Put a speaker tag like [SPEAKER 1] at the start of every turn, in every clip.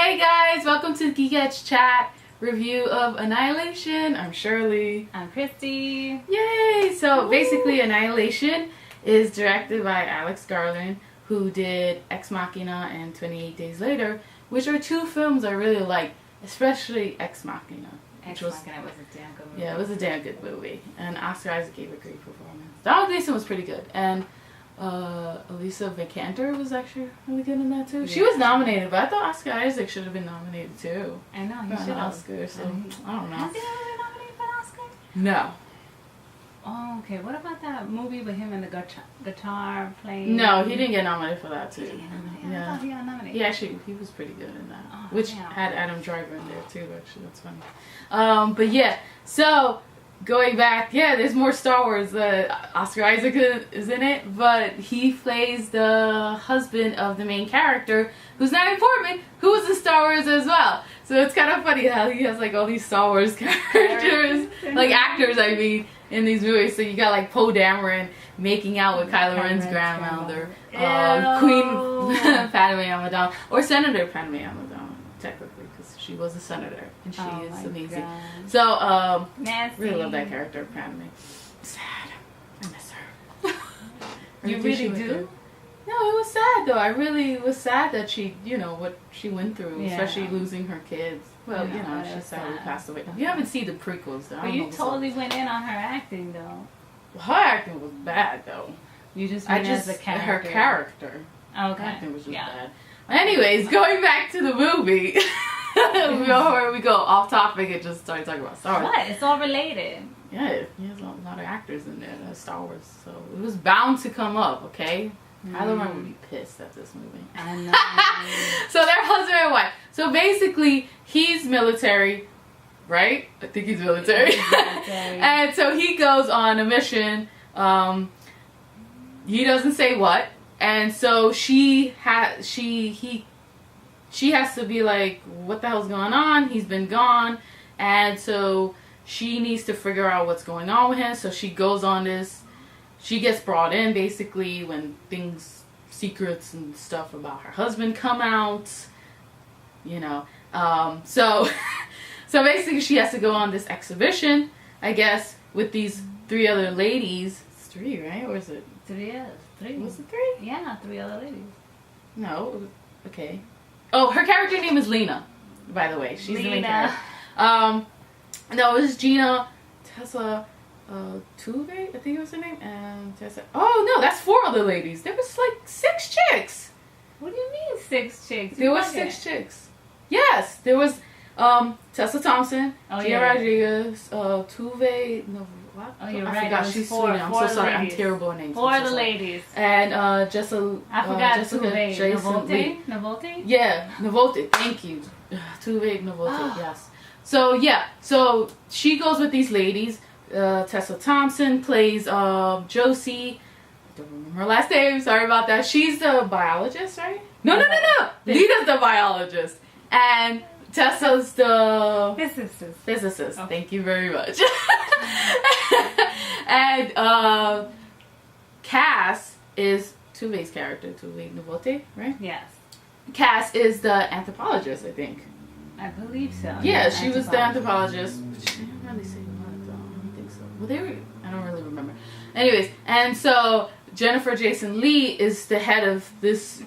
[SPEAKER 1] Hey guys, welcome to Geek Edge Chat review of Annihilation. I'm Shirley.
[SPEAKER 2] I'm Christy.
[SPEAKER 1] Yay! So basically Annihilation is directed by Alex Garland, who did Ex Machina and 28 Days Later, which are two films I really like, especially Ex Machina.
[SPEAKER 2] Ex Machina was a damn good movie.
[SPEAKER 1] Yeah, it was a damn good movie. And Oscar Isaac gave a great performance. Donald Gleason was pretty good. And Elisa Vikander was actually really good in that too. She was nominated, but I thought Oscar Isaac should have been nominated too.
[SPEAKER 2] I know, he should
[SPEAKER 1] an
[SPEAKER 2] have.
[SPEAKER 1] Oscar, so I don't know.
[SPEAKER 2] Has he ever been nominated for an Oscar?
[SPEAKER 1] No.
[SPEAKER 2] Oh, okay. What about that movie with him and the guitar playing?
[SPEAKER 1] No, he didn't get nominated for that too.
[SPEAKER 2] I thought he got nominated.
[SPEAKER 1] He was pretty good in that.
[SPEAKER 2] Oh,
[SPEAKER 1] which
[SPEAKER 2] yeah.
[SPEAKER 1] had Adam Driver in there too, actually. That's funny. But yeah, so going back, there's more Star Wars. Oscar Isaac is in it, but he plays the husband of the main character, who's Natalie Portman, who was in Star Wars as well. So it's kind of funny how he has like all these Star Wars characters, like actors, I mean, in these movies. So you got like Poe Dameron making out with Kylo Ren's grandmother, Queen Padme Amidala, or Senator Padme Amidala, technically, because she was a senator and she is amazing.
[SPEAKER 2] God.
[SPEAKER 1] So really love that
[SPEAKER 2] Nasty.
[SPEAKER 1] character, Padme. Sad. I miss her.
[SPEAKER 2] You really do?
[SPEAKER 1] No, it was sad though. I really was sad that she, what she went through,
[SPEAKER 2] Yeah.
[SPEAKER 1] especially losing her kids. Well,
[SPEAKER 2] Yeah,
[SPEAKER 1] she
[SPEAKER 2] that's
[SPEAKER 1] sadly
[SPEAKER 2] sad.
[SPEAKER 1] passed away. You haven't seen the prequels though. I
[SPEAKER 2] But
[SPEAKER 1] don't
[SPEAKER 2] you
[SPEAKER 1] know what's
[SPEAKER 2] totally
[SPEAKER 1] up.
[SPEAKER 2] went in on her acting, though.
[SPEAKER 1] Her acting was bad though.
[SPEAKER 2] You just
[SPEAKER 1] I
[SPEAKER 2] went
[SPEAKER 1] just
[SPEAKER 2] as a character.
[SPEAKER 1] her character.
[SPEAKER 2] Okay.
[SPEAKER 1] Her acting was just
[SPEAKER 2] Yeah.
[SPEAKER 1] bad. Anyways, going back to the movie. we go off topic and just start talking about Star Wars.
[SPEAKER 2] What? It's all related.
[SPEAKER 1] Yeah, there's a lot of actors in there that are Star Wars, so it was bound to come up, okay? Kylo Ren would be pissed at this movie.
[SPEAKER 2] I know.
[SPEAKER 1] So they're husband and wife. So basically, he's military, right? I think he's military.
[SPEAKER 2] He's military.
[SPEAKER 1] And so he goes on a mission. He doesn't say what, and so she has to be like, what the hell's going on? He's been gone, and so she needs to figure out what's going on with him. So she goes on this. She gets brought in basically when secrets and stuff about her husband come out. So basically she has to go on this exhibition, I guess, with these three other ladies. It's three, right? Or is it?
[SPEAKER 2] Three.
[SPEAKER 1] Was it three?
[SPEAKER 2] Yeah, three other ladies.
[SPEAKER 1] No. It was, okay. Oh, her character name is Lena, by the way. She's the main
[SPEAKER 2] Lena.
[SPEAKER 1] character. No, it was Gina, Tessa, Tuve, I think it was her name, and Tessa. Oh no, that's four other ladies. There was like 6 chicks.
[SPEAKER 2] What do you mean 6 chicks?
[SPEAKER 1] There was 6 chicks. Yes, there was Tessa Thompson, Gina Rodriguez, Tuve. No, what?
[SPEAKER 2] Oh, you're
[SPEAKER 1] I
[SPEAKER 2] right.
[SPEAKER 1] forgot.
[SPEAKER 2] It was
[SPEAKER 1] She's
[SPEAKER 2] four,
[SPEAKER 1] Swedish. I'm
[SPEAKER 2] four
[SPEAKER 1] so
[SPEAKER 2] of the
[SPEAKER 1] sorry. I'm
[SPEAKER 2] ladies.
[SPEAKER 1] terrible at names.
[SPEAKER 2] 4
[SPEAKER 1] I'm
[SPEAKER 2] of
[SPEAKER 1] so
[SPEAKER 2] the
[SPEAKER 1] sorry.
[SPEAKER 2] ladies.
[SPEAKER 1] And
[SPEAKER 2] I forgot
[SPEAKER 1] Jessica
[SPEAKER 2] Tuve.
[SPEAKER 1] Jason Lee.
[SPEAKER 2] Novolte?
[SPEAKER 1] Yeah, Novolte. Thank you. Tuve Novolte. Yes. So she goes with these ladies. Tessa Thompson plays Josie. I don't remember her last name. Sorry about that. She's the biologist, right? No. Lita's the biologist, and Tessa's the physicist.
[SPEAKER 2] Okay.
[SPEAKER 1] Thank you very much. And Cass is Tuve's character, Tuve Novolte, right?
[SPEAKER 2] Yes.
[SPEAKER 1] Cass is the anthropologist, I think.
[SPEAKER 2] I believe so.
[SPEAKER 1] Yeah, she was the anthropologist. But she didn't really say what, though. I don't think so. Well, I don't really remember. Anyways, and so Jennifer Jason Leigh is the head of this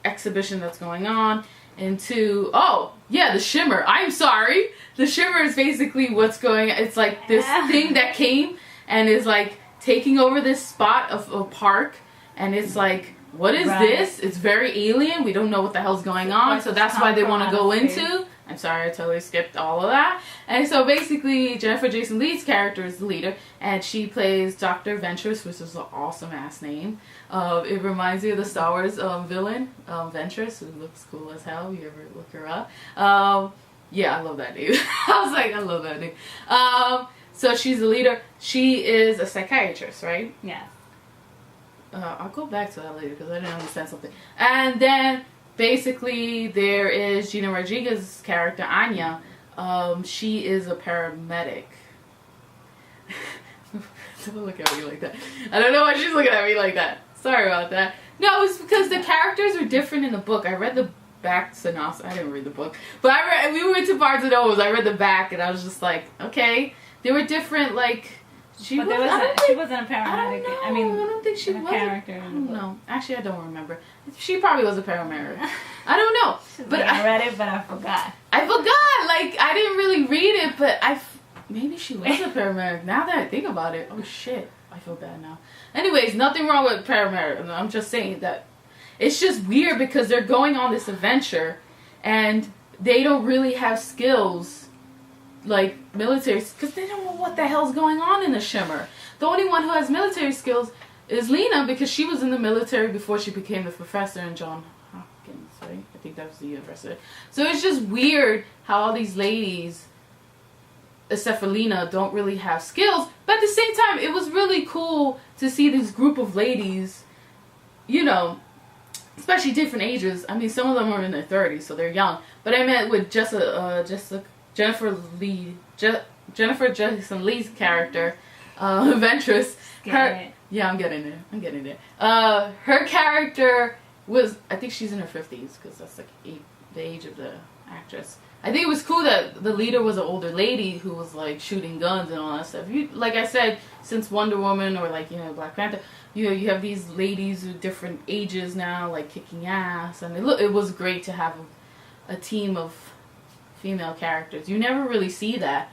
[SPEAKER 1] exhibition that's going on. The Shimmer. I'm sorry. The Shimmer is basically what's going on. It's like this thing that came and is like taking over this spot of a park. And it's like, what is this? It's very alien. We don't know what the hell's going on. So that's why they want to go into. I'm sorry, I totally skipped all of that. And so basically, Jennifer Jason Leigh's character is the leader, and she plays Dr. Ventress, which is an awesome ass name. It reminds me of the Star Wars villain, Ventress, who looks cool as hell. You ever look her up? Yeah, I love that name. I was like, I love that name. So she's the leader. She is a psychiatrist, right?
[SPEAKER 2] Yeah.
[SPEAKER 1] I'll go back to that later because I didn't understand something. And then basically there is Gina Rodriguez's character, Anya. She is a paramedic. Don't look at me like that. I don't know why she's looking at me like that. Sorry about that. No, it's because the characters are different in the book. I read the back synopsis. I didn't read the book, but we went to Barnes and Nobles. I read the back, and I was just like, okay, they were different. Like she wasn't
[SPEAKER 2] a paramedic.
[SPEAKER 1] I don't think she was
[SPEAKER 2] a character.
[SPEAKER 1] I don't know. Actually, I don't remember. She probably was a paramedic. I don't know.
[SPEAKER 2] But I read it, but I forgot.
[SPEAKER 1] I forgot. Like I didn't really read it, but maybe she was a paramedic. Now that I think about it, oh shit, I feel bad now. Anyways, nothing wrong with paramedic. I'm just saying that it's just weird because they're going on this adventure, and they don't really have skills. Like military, because they don't know what the hell's going on in the Shimmer. The only one who has military skills is Lena, because she was in the military before she became the professor in John Hopkins, right? I think that was the university. So it's just weird how all these ladies, except for Lena, don't really have skills. But at the same time, it was really cool to see this group of ladies, you know, especially different ages. I mean, some of them are in their 30s, so they're young. But I meant with Jennifer Jason Leigh's character, Ventress. Yeah, I'm getting there. Her character was, I think she's in her 50s, because that's like the age of the actress. I think it was cool that the leader was an older lady who was like shooting guns and all that stuff. Like I said, since Wonder Woman or like, you know, Black Panther, you have these ladies with different ages now, like kicking ass, and it was great to have a team of female characters. You never really see that,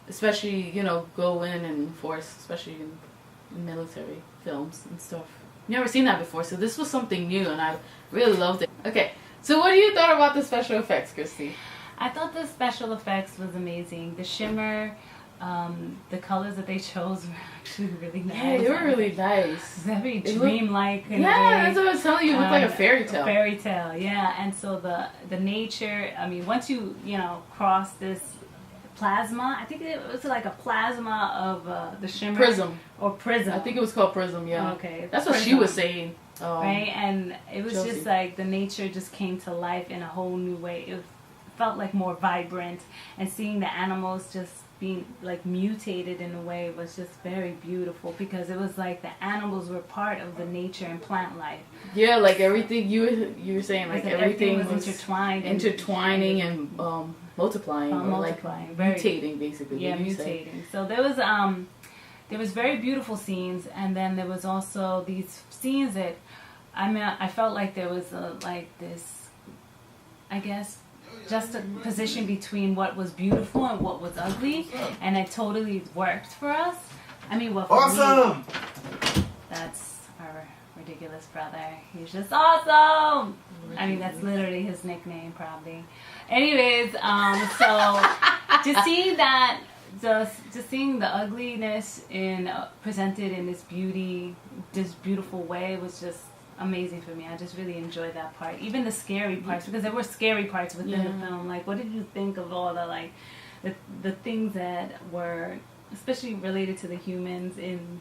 [SPEAKER 1] especially, you know, go in and force, especially in military films and stuff. Never seen that before, so this was something new, and I really loved it. Okay, so what do you thought about the special effects, Christy?
[SPEAKER 2] I thought the special effects was amazing. The shimmer, the colors that they chose were actually really nice.
[SPEAKER 1] Yeah, they were really nice.
[SPEAKER 2] Very dreamlike.
[SPEAKER 1] Yeah, that's what I was telling you. It looked like a fairy tale.
[SPEAKER 2] Fairy tale, yeah. And so the nature. I mean, once you cross this plasma, I think it was like a plasma of the shimmer.
[SPEAKER 1] Prism.
[SPEAKER 2] Or prism.
[SPEAKER 1] I think it was called prism. Yeah.
[SPEAKER 2] Okay.
[SPEAKER 1] That's what she was saying.
[SPEAKER 2] Right, and it was
[SPEAKER 1] Josie.
[SPEAKER 2] just like the nature just came to life in a whole new way. It felt like more vibrant, and seeing the animals just being like mutated in a way was just very beautiful, because it was like the animals were part of the nature and plant life.
[SPEAKER 1] Yeah, like everything you were saying, like everything was intertwining and multiplying, or like mutating, basically.
[SPEAKER 2] Yeah, mutating. So there was very beautiful scenes, and then there was also these scenes that I felt like there was like this, I guess, just a position between what was beautiful and what was ugly, and it totally worked for us. I mean, well, for
[SPEAKER 3] awesome!
[SPEAKER 2] me, that's our ridiculous brother. He's just awesome! I mean, that's literally his nickname, probably. Anyways, so to see that, just seeing the ugliness presented in this beautiful way was just amazing for me. I just really enjoyed that part. Even the scary parts, because there were scary parts within the film. Like, what did you think of all the things that were especially related to the humans in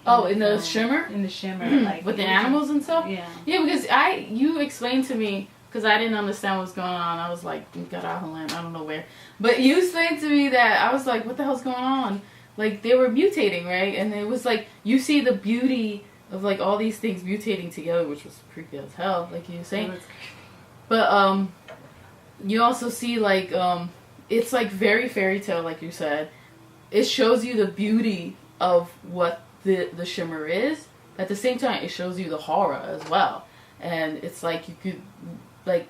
[SPEAKER 1] the shimmer?
[SPEAKER 2] In the shimmer, like
[SPEAKER 1] with the animals and stuff?
[SPEAKER 2] Yeah.
[SPEAKER 1] Yeah, because you explained to me, because I didn't understand what's going on. I was like, got out of land, I don't know where. But you explained to me that, I was like, what the hell's going on? Like, they were mutating, right? And it was like, you see the beauty of like all these things mutating together, which was creepy as hell, like you were saying. But you also see like it's like very fairy tale, like you said. It shows you the beauty of what the shimmer is. At the same time, it shows you the horror as well. And it's like you could like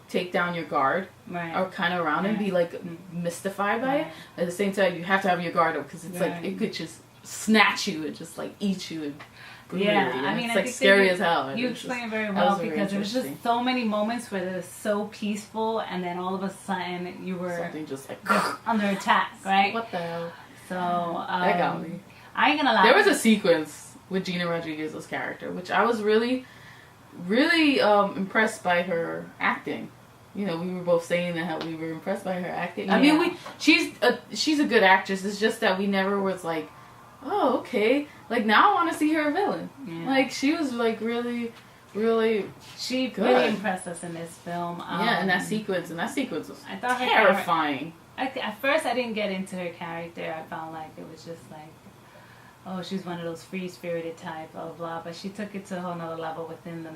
[SPEAKER 1] take down your guard,
[SPEAKER 2] right,
[SPEAKER 1] or kind of around and be like mystified by it. At the same time, you have to have your guard up, because it's like it could just snatch you and just like eat you. And
[SPEAKER 2] I mean,
[SPEAKER 1] it's like scary as hell.
[SPEAKER 2] You explained it very well, because there was just so many moments where it was so peaceful, and then all of a sudden you were
[SPEAKER 1] something just like
[SPEAKER 2] under attack, right?
[SPEAKER 1] What the hell?
[SPEAKER 2] So
[SPEAKER 1] that got me.
[SPEAKER 2] I ain't gonna lie.
[SPEAKER 1] There was a sequence with Gina Rodriguez's character, which I was really, really impressed by her acting. You know, we were both saying that how we were impressed by her acting. I mean, she's a good actress. It's just that we never was like, oh, okay. Like, now I want to see her a villain. Yeah. Like, she was like really, really,
[SPEAKER 2] she good. Really impressed us in this film.
[SPEAKER 1] And that sequence was
[SPEAKER 2] I thought
[SPEAKER 1] terrifying.
[SPEAKER 2] At first, I didn't get into her character. I found like it was just like, oh, she's one of those free-spirited type, blah, blah, but she took it to a whole nother level within the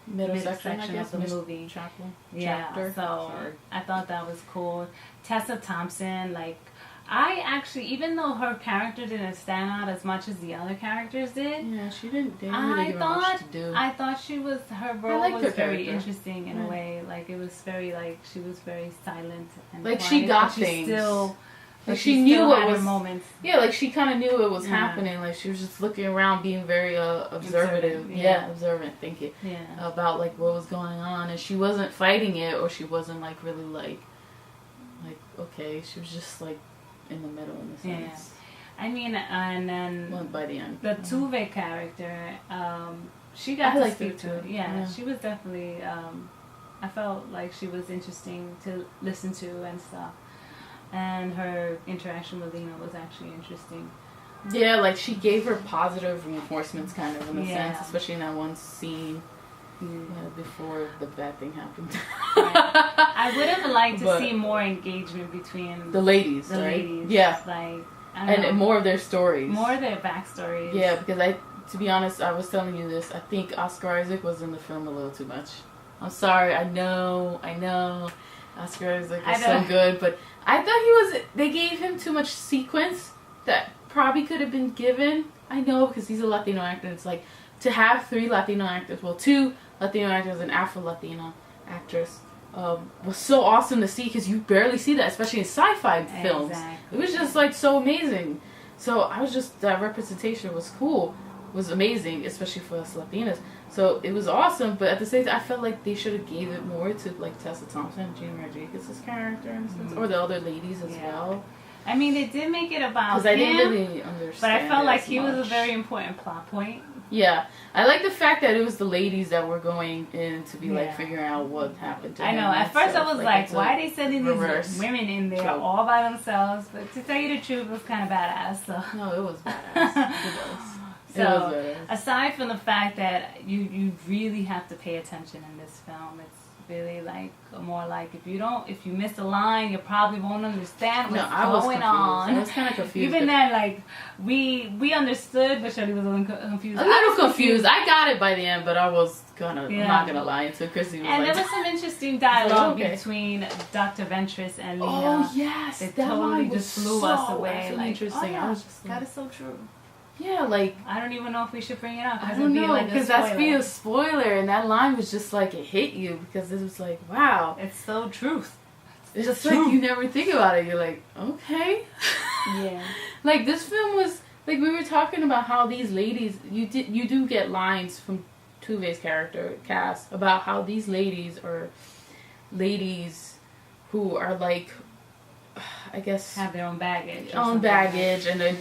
[SPEAKER 1] middle section
[SPEAKER 2] of the movie.
[SPEAKER 1] Chapter.
[SPEAKER 2] So I thought that was cool. Tessa Thompson, like, I actually, even though her character didn't stand out as much as the other characters did,
[SPEAKER 1] yeah, she didn't really give her much to do.
[SPEAKER 2] I thought her role was very interesting in a way. Like, it was very, like, she was very silent and
[SPEAKER 1] like,
[SPEAKER 2] quiet,
[SPEAKER 1] she got things.
[SPEAKER 2] Like,
[SPEAKER 1] she knew what was
[SPEAKER 2] moments.
[SPEAKER 1] Yeah, like, she kind of knew what was happening. Like, she was just looking around, being very observative. Observant. Thank you.
[SPEAKER 2] Yeah.
[SPEAKER 1] About, like, what was going on, and she wasn't fighting it, or she wasn't, like, really like okay. She was just, like, in the middle in a sense.
[SPEAKER 2] I mean, and then
[SPEAKER 1] by the end,
[SPEAKER 2] the Tuve character, she got to speak to it. Yeah, she was definitely. I felt like she was interesting to listen to and stuff, and her interaction with Lena was actually interesting.
[SPEAKER 1] Yeah, like, she gave her positive reinforcements, kind of, in a sense, especially in that one scene. Before the bad thing happened.
[SPEAKER 2] I would have liked to see more engagement between
[SPEAKER 1] the ladies. Yeah.
[SPEAKER 2] Like,
[SPEAKER 1] and more of their stories.
[SPEAKER 2] More of their backstories.
[SPEAKER 1] Yeah, because to be honest, I was telling you this, I think Oscar Isaac was in the film a little too much. I'm sorry, I know. Oscar Isaac was so good, but I thought they gave him too much sequence that probably could have been given. I know, because he's a Latino actor, it's like, to have 3 Latino actors, 2 Latino actors and Afro-Latina actress, was so awesome to see, because you barely see that, especially in sci-fi films. It was just, like, so amazing. So I was just, that representation was cool, was amazing, especially for us Latinas. So it was awesome, but at the same time, I felt like they should have gave it more to, like, Tessa Thompson, Gina Rodriguez's character, in a sense, or the other ladies as well.
[SPEAKER 2] I mean, they did make it about him,
[SPEAKER 1] because I didn't really understand.
[SPEAKER 2] But I felt like he was a very important plot point.
[SPEAKER 1] Yeah, I like the fact that it was the ladies that were going in to be like figuring out what happened to him.
[SPEAKER 2] I know. At first, I was like, why are they sending these women in there all by themselves? But to tell you the truth, it was kind of badass. So.
[SPEAKER 1] No, it was badass. It was.
[SPEAKER 2] Aside from the fact that you really have to pay attention in this film, it's really like more like if you miss a line, you probably won't understand what's going on.
[SPEAKER 1] I was kind of confused.
[SPEAKER 2] Even then, like we understood, but Shirley was a little confused.
[SPEAKER 1] A little confused. I got it by the end, but I was I'm not gonna lie. Until Chrissy was
[SPEAKER 2] and there was some interesting dialogue between Dr. Ventress and Lena.
[SPEAKER 1] Oh yes,
[SPEAKER 2] it totally just blew us away. Like,
[SPEAKER 1] interesting. I was just
[SPEAKER 2] that is so true.
[SPEAKER 1] Yeah, like
[SPEAKER 2] I don't even know if we should bring it up.
[SPEAKER 1] I don't know, because that's be a spoiler, and that line was just like it hit you because it was like, wow,
[SPEAKER 2] it's so truth.
[SPEAKER 1] It's just like you never think about it. You're like, okay,
[SPEAKER 2] yeah.
[SPEAKER 1] Like this film was like we were talking about how these ladies you do get lines from Tuve's character Cass about how these ladies are ladies who are like, I guess
[SPEAKER 2] have their own baggage,
[SPEAKER 1] and then.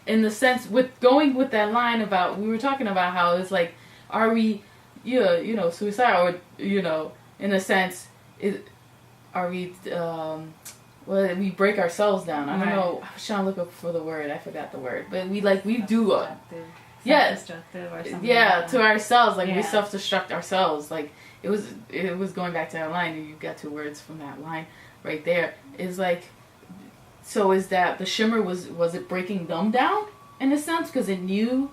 [SPEAKER 1] In the sense, with going with that line about, we were talking about how it's like, are we, suicidal, or, in a sense, are we, we break ourselves down. I don't know, I was trying to look up for the word, I forgot the word, but we do
[SPEAKER 2] self-destructive or something.
[SPEAKER 1] Yeah, to ourselves, like we self-destruct ourselves, like it was going back to that line, and you got 2 words from that line right there, is like, so is that the shimmer was it breaking them down in a sense because it knew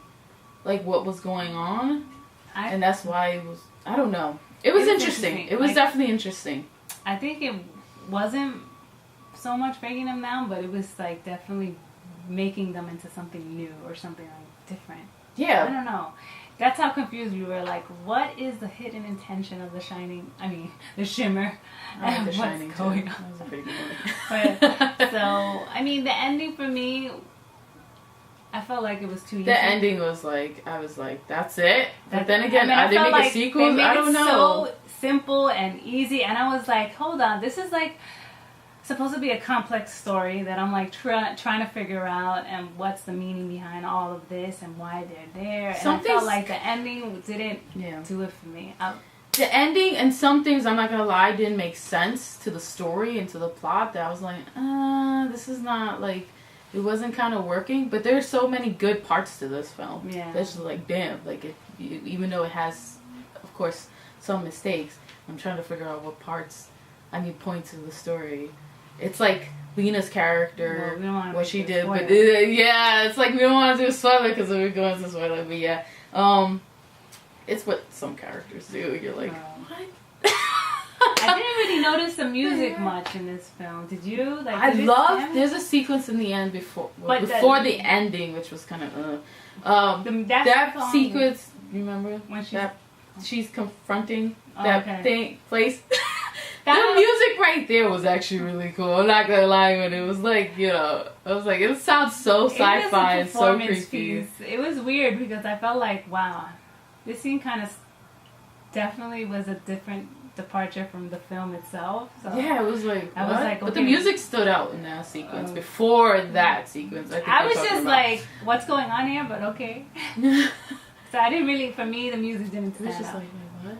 [SPEAKER 1] like what was going on, and that's why it was. I don't know. It was interesting. It was like, definitely interesting.
[SPEAKER 2] I think it wasn't so much breaking them down, but it was like definitely making them into something new or something like different.
[SPEAKER 1] Yeah.
[SPEAKER 2] I don't know. That's how confused we were. Like, what is the hidden intention of the shining? I mean, the shimmer.
[SPEAKER 1] And
[SPEAKER 2] what's
[SPEAKER 1] shining
[SPEAKER 2] going on?
[SPEAKER 1] That was a pretty good
[SPEAKER 2] one. So, I mean, the ending for me, I felt like it was too easy.
[SPEAKER 1] The ending was like, I was like, that's it. But then again, they make a sequel.
[SPEAKER 2] I
[SPEAKER 1] don't know.
[SPEAKER 2] So simple and easy, and I was like, hold on, this is like supposed to be a complex story that I'm like trying to figure out, and what's the meaning behind all of this and why they're there. And I felt like the ending didn't do it for me.
[SPEAKER 1] The ending and some things, I'm not gonna lie, didn't make sense to the story and to the plot. That I was like, this is not like, it wasn't kind of working. But there's so many good parts to this film.
[SPEAKER 2] Yeah.
[SPEAKER 1] That's just like, damn, like even though it has, of course, some mistakes, I'm trying to figure out what parts points of the story. It's like Lena's character, what she did, but it's like we don't want to do a spoiler because we're going to spoiler, but yeah. It's what some characters do. You're like, what?
[SPEAKER 2] I didn't really notice the music much in this film. Did you? Like,
[SPEAKER 1] there's a sequence in the end before the ending, which was kind of that sequence. Remember when she's confronting that place. The music right there was actually really cool. I'm not gonna lie, when it was like, you know, I was like, it sounds so sci-fi and so creepy.
[SPEAKER 2] Piece. It was weird because I felt like, wow, this scene kind of definitely was a different departure from the film itself. So
[SPEAKER 1] yeah, it was like,
[SPEAKER 2] I was like, okay.
[SPEAKER 1] But the music stood out in that sequence. Before that sequence, I
[SPEAKER 2] was just like, what's going on here? But okay. So I didn't really, for me, the music didn't stand out. It was just like,
[SPEAKER 1] wait, what?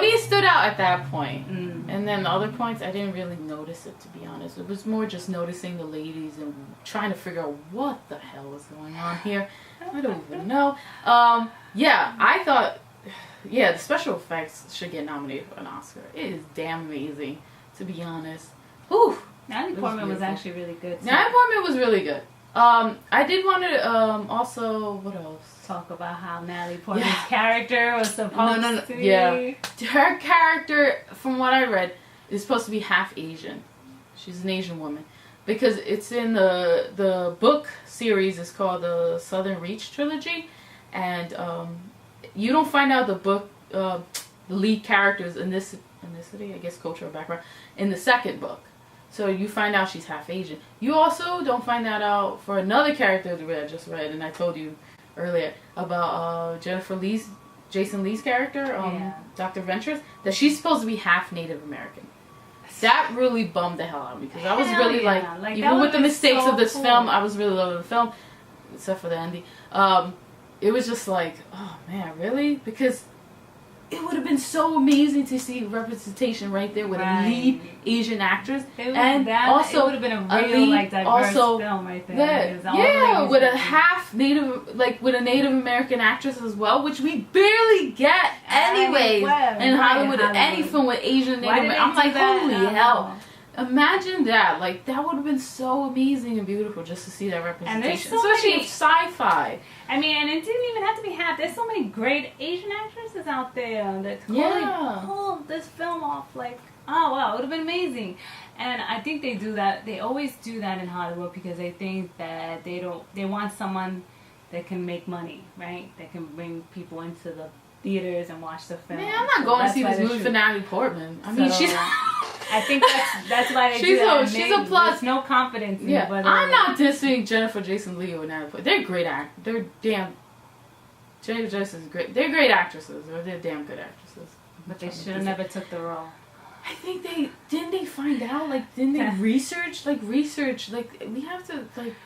[SPEAKER 1] Odie stood out at that point. And then the other points, I didn't really notice it, to be honest. It was more just noticing the ladies and trying to figure out what the hell is going on here. I don't even know. Yeah, I thought, the special effects should get nominated for an Oscar. It is damn amazing, to be honest. Whew.
[SPEAKER 2] Natalie Portman was actually really good.
[SPEAKER 1] Natalie Portman was really good. I did want to also, what else?
[SPEAKER 2] Talk about how Natalie Portman's character was supposed to be.
[SPEAKER 1] Yeah. Her character, from what I read, is supposed to be half Asian. She's an Asian woman. Because it's in the book series, it's called the Southern Reach Trilogy. And you don't find out the book, the lead character's ethnicity, I guess cultural background, in the second book. So you find out she's half Asian. You also don't find that out for another character that I just read, and I told you earlier about Jason Lee's character, Dr. Ventures, that she's supposed to be half Native American. That really bummed the hell out of me because I was really like even with the mistakes of this film, I was really loving the film, except for the ending. It was just like, oh man, really? Because it would have been so amazing to see representation right there with a lead Asian actress, and also
[SPEAKER 2] it would have been a real diverse film right there.
[SPEAKER 1] With a half Native, with a Native American actress as well, which we barely get anyways in Hollywood. Any film with Asian Native American, I'm like, holy hell! Imagine that. Like, that would have been so amazing and beautiful just to see that representation, especially in sci-fi.
[SPEAKER 2] I mean, and it didn't even have to be half. There's so many great Asian actresses out there that totally pulled this film off. Like, oh wow, it would have been amazing. And I think they do that. They always do that in Hollywood because they think that they want someone that can make money, right? That can bring people into the theaters and watch the film.
[SPEAKER 1] Man, I'm not going to see this movie for Natalie Portman. I mean, she's.
[SPEAKER 2] I think that's why they do that. She's a plus. There's no confidence in it.
[SPEAKER 1] I'm not dissing Jennifer Jason Leigh or Natalie Portman. They're great actors. They're damn. Jennifer Jason is great. They're great actresses. Or they're damn good actresses.
[SPEAKER 2] But they should have never took the role.
[SPEAKER 1] I think they find out, didn't they research, we have to,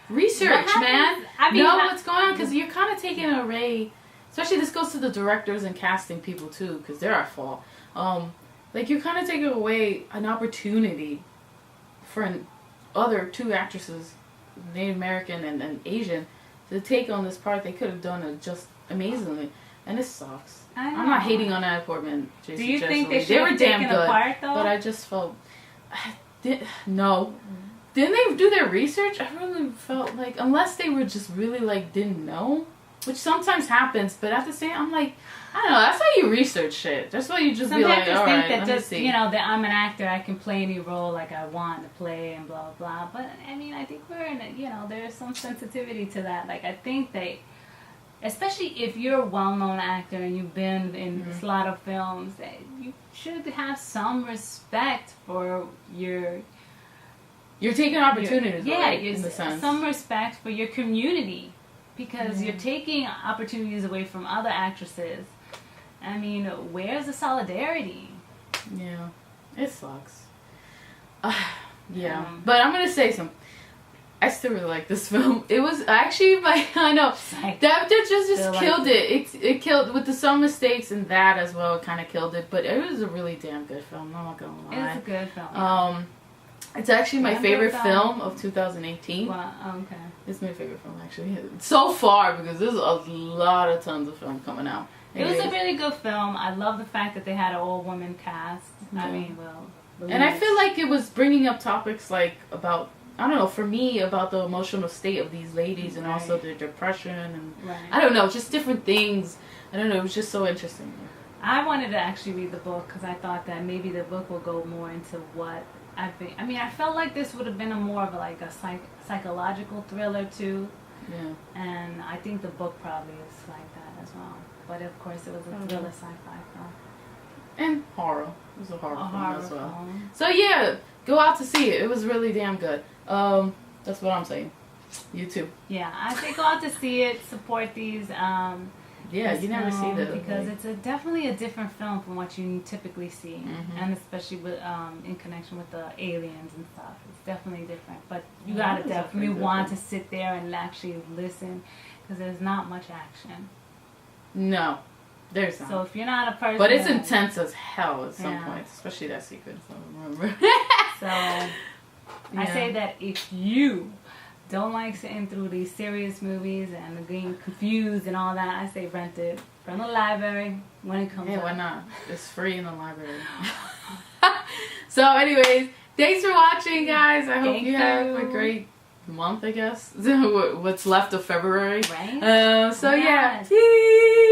[SPEAKER 1] research, man. Know what's going on, because you're kind of taking an array, especially this goes to the directors and casting people, too, because they're at fault. You're kind of taking away an opportunity for other two actresses, Native American and Asian, to take on this part. They could have done it just amazingly, and it sucks. I'm not hating on Natalie Portman.
[SPEAKER 2] Do you think they were damn good? Apart, though?
[SPEAKER 1] But I just felt no. Didn't they do their research? I really felt like unless they were just really didn't know, which sometimes happens. But at the same, I'm like, I don't know. That's how you research shit. That's why you just be like, all right, let me see.
[SPEAKER 2] That I'm an actor, I can play any role I want to play and blah blah. But I mean, I think we're in there's some sensitivity to that. I think especially if you're a well-known actor and you've been in a lot of films, you should have some respect for you're taking opportunities, in the sense. Some respect for your community, because you're taking opportunities away from other actresses. I mean, where's the solidarity?
[SPEAKER 1] Yeah, it sucks. But I'm gonna say something. I still really like this film. It was actually I know that just killed it. It killed with some mistakes and that as well. It kind of killed it, but it was a really damn good film. I'm not gonna lie.
[SPEAKER 2] It was a good film.
[SPEAKER 1] It's actually my favorite film of 2018.
[SPEAKER 2] Wow. Okay.
[SPEAKER 1] It's my favorite film actually so far because there's a lot of tons of film coming out.
[SPEAKER 2] Anyways. It was a really good film. I love the fact that they had an all-woman cast. Yeah. I mean,
[SPEAKER 1] and I feel like it was bringing up topics about I don't know, for me, about the emotional state of these ladies and
[SPEAKER 2] Right.
[SPEAKER 1] also their depression and
[SPEAKER 2] Right.
[SPEAKER 1] I don't know, just different things. I don't know, it was just so interesting.
[SPEAKER 2] I wanted to actually read the book because I thought that maybe the book will go more into what I've been. I mean, I felt like this would have been more of like a psychological thriller too,
[SPEAKER 1] Yeah.
[SPEAKER 2] and I think the book probably is like that as well. But of course, it was a thriller sci-fi film.
[SPEAKER 1] And horror. It was a horror
[SPEAKER 2] A
[SPEAKER 1] film
[SPEAKER 2] horror
[SPEAKER 1] as well.
[SPEAKER 2] film.
[SPEAKER 1] So yeah, go out to see it. It was really damn good. That's what I'm saying. You too.
[SPEAKER 2] Yeah, I say go out to see it. Support these.
[SPEAKER 1] Yeah,
[SPEAKER 2] this
[SPEAKER 1] you never see
[SPEAKER 2] film
[SPEAKER 1] the
[SPEAKER 2] because it's definitely a different film from what you typically see,
[SPEAKER 1] Mhm.
[SPEAKER 2] and especially with in connection with the aliens and stuff. It's definitely different. But you
[SPEAKER 1] Yeah,
[SPEAKER 2] gotta
[SPEAKER 1] it is
[SPEAKER 2] definitely
[SPEAKER 1] definitely
[SPEAKER 2] want to
[SPEAKER 1] different.
[SPEAKER 2] sit there and actually listen because there's not much action.
[SPEAKER 1] No, there's not.
[SPEAKER 2] So if you're not a person,
[SPEAKER 1] But it's
[SPEAKER 2] that-
[SPEAKER 1] intense as hell at some
[SPEAKER 2] Yeah.
[SPEAKER 1] point, especially that sequence. I remember.
[SPEAKER 2] So I
[SPEAKER 1] Yeah.
[SPEAKER 2] say that if you don't like sitting through these serious movies and getting confused and all that, I say rent it from the library when it comes
[SPEAKER 1] Hey,
[SPEAKER 2] out.
[SPEAKER 1] why not? It's free in the library. So, anyways, thanks for watching, guys. I hope
[SPEAKER 2] Thank
[SPEAKER 1] you have a
[SPEAKER 2] you.
[SPEAKER 1] great month, I guess. What's left of February.
[SPEAKER 2] Right?
[SPEAKER 1] So, yeah.
[SPEAKER 2] Yes.
[SPEAKER 1] Peace.